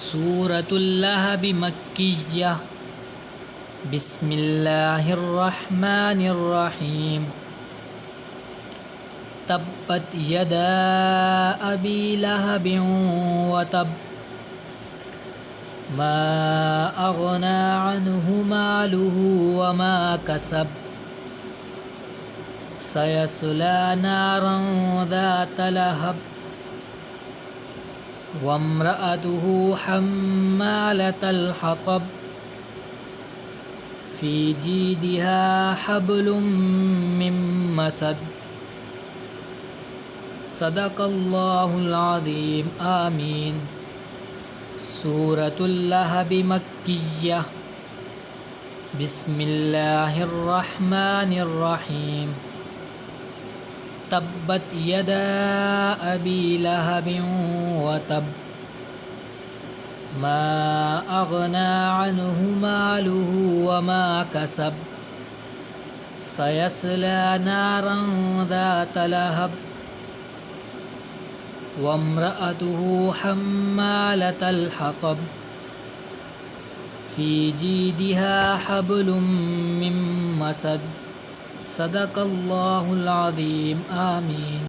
سورة اللهب مكية. بسم الله الرحمن الرحيم. تبت يدا أبي لهب وتب ما أغنى عنه ماله وما كسب سيصلى نارا ذات لهب وامرأته حمالة الحطب في جيدها حبل من مسد. صدق اللہ العظیم. آمین. سورة اللہب مکیہ. بسم اللہ الرحمن الرحیم. تبت یدا ابی لہب وتب ما اغنى عنه ماله وما كسب سيصلى نارا ذات لهب وامرأته حمالة الحطب في جيدها حبل من مسد. صدق اللہ العظیم. آمین.